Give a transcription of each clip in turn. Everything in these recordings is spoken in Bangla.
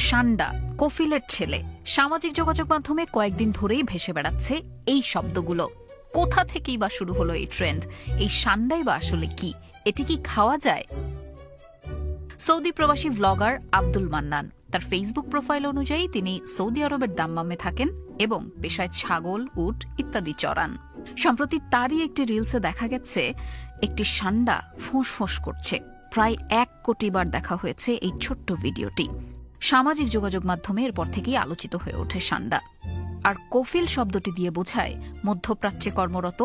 সান্ডা, কফিলের ছেলে। সামাজিক যোগাযোগ মাধ্যমে কয়েকদিন ধরেই ভেসে বেড়াচ্ছে এই শব্দগুলো। কোথা থেকেই বা শুরু হলো এই ট্রেন্ড? এই সান্ডাই বা আসলে কি? এটি কি খাওয়া যায়? সৌদি প্রবাসী ব্লগার আব্দুল মান্নান তার ফেসবুক প্রোফাইল অনুযায়ী তিনি সৌদি আরবের দাম্মামে থাকেন এবং পেশায় ছাগল, উট ইত্যাদি চড়ান। সম্প্রতি তারই একটি রিলসে দেখা গেছে একটি সান্ডা ফোঁস করছে। প্রায় 1 কোটি বার দেখা হয়েছে এই ছোট্ট ভিডিওটি। সামাজিক যোগাযোগ মাধ্যমে এরপর থেকেই আলোচিত হয়ে ওঠে সান্ডা। আর কফিল শব্দটি দিয়ে বোঝায় মধ্যপ্রাচ্যে কর্মরত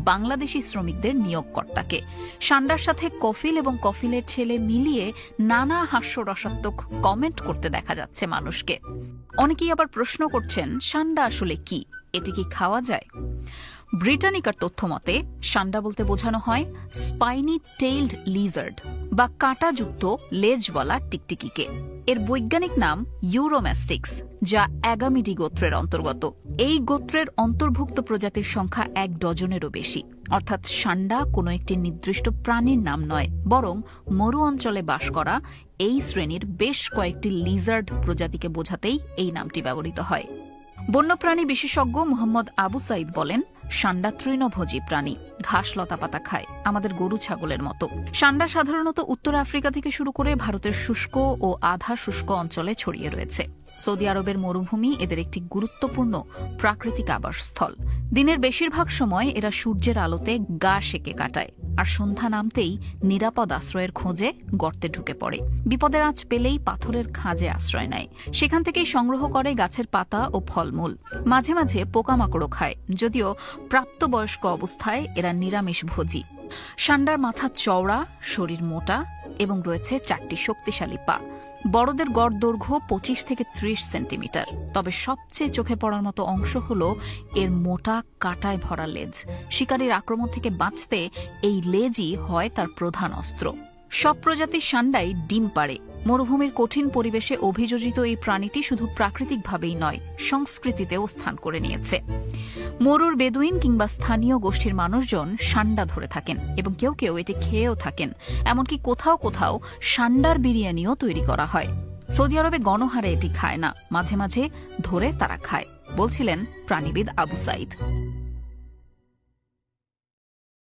বাংলাদেশি শ্রমিকদের নিয়োগকর্তাকে। সান্ডার সাথে কফিল এবং কফিলের ছেলে মিলিয়ে নানা হাস্যরসাত্মক কমেন্ট করতে দেখা যাচ্ছে মানুষকে। অনেকেই আবার প্রশ্ন করছেন, সান্ডা আসলে কি? এটি কি খাওয়া যায়? ব্রিটানিকার তথ্য মতে সান্ডা বলতে বোঝানো হয় স্পাইনি টেইলড লিজার্ড বা কাঁটাযুক্ত লেজওয়ালা টিকটিকিকে। এর বৈজ্ঞানিক নাম ইউরোম্যাস্টিক্স, যা অ্যাগামিডি গোত্রের অন্তর্গত। এই গোত্রের অন্তর্ভুক্ত প্রজাতির সংখ্যা 1 ডজনেরও বেশি। অর্থাৎ সান্ডা কোনো একটি নির্দিষ্ট প্রাণীর নাম নয়, বরং মরু অঞ্চলে বাস করা এই শ্রেণীর বেশ কয়েকটি লিজার্ড প্রজাতিকে বোঝাতেই এই নামটি ব্যবহৃত হয়। বন্যপ্রাণী বিশেষজ্ঞ মোহাম্মদ আবু সাইদ বলেন, সান্ডা তৃণভোজী প্রাণী, ঘাস লতাপাতা খায়, আমাদের গরু ছাগলের মতো। সান্ডা সাধারণত উত্তর আফ্রিকা থেকে শুরু করে ভারতের শুষ্ক ও আধা শুষ্ক অঞ্চলে ছড়িয়ে রয়েছে। সৌদি আরবের মরুভূমি এদের একটি গুরুত্বপূর্ণ প্রাকৃতিক আবাসস্থল। দিনের বেশিরভাগ সময় এরা সূর্যের আলোতে গা সেকে কাটায়, আর সন্ধ্যা নামতেই নিরাপদ আশ্রয়ের খোঁজে গর্তে ঢুকে পড়ে। বিপদের আঁচ পেলেই পাথরের খাঁজে আশ্রয় নেয়। সেখান থেকেই সংগ্রহ করে গাছের পাতা ও ফলমূল। মাঝে মাঝে পোকামাকড়ও খায়, যদিও প্রাপ্তবয়স্ক অবস্থায় এরা নিরামিষভোজী। সান্ডার মাথা চওড়া, শরীর মোটা এবং রয়েছে 4টি শক্তিশালী পা। বড়দের গড় দৈর্ঘ্য 25 থেকে 30 সেন্টিমিটার। তবে সবচেয়ে চোখে পড়ার মতো অংশ হল এর মোটা কাঁটায় ভরা লেজ। শিকারীর আক্রমণ থেকে বাঁচতে এই লেজই হয় তার প্রধান অস্ত্র। সব প্রজাতির সান্ডাই ডিম পাড়ে। মরুভূমির কঠিন পরিবেশে অভিযোজিত এই প্রাণীটি শুধু প্রাকৃতিকভাবেই নয়, সংস্কৃতিতেও স্থান করে নিয়েছে। মরুর বেদুইন কিংবা স্থানীয় গোষ্ঠীর মানুষজন সান্ডা ধরে থাকেন এবং কেউ কেউ এটি খেয়েও থাকেন। এমনকি কোথাও কোথাও সান্ডার বিরিয়ানিও তৈরি করা হয়। সৌদি আরবে গণহারে এটি খায় না, মাঝে মাঝে ধরে তারা খায়, বলছিলেন প্রাণীবিদ আবু সাইদ।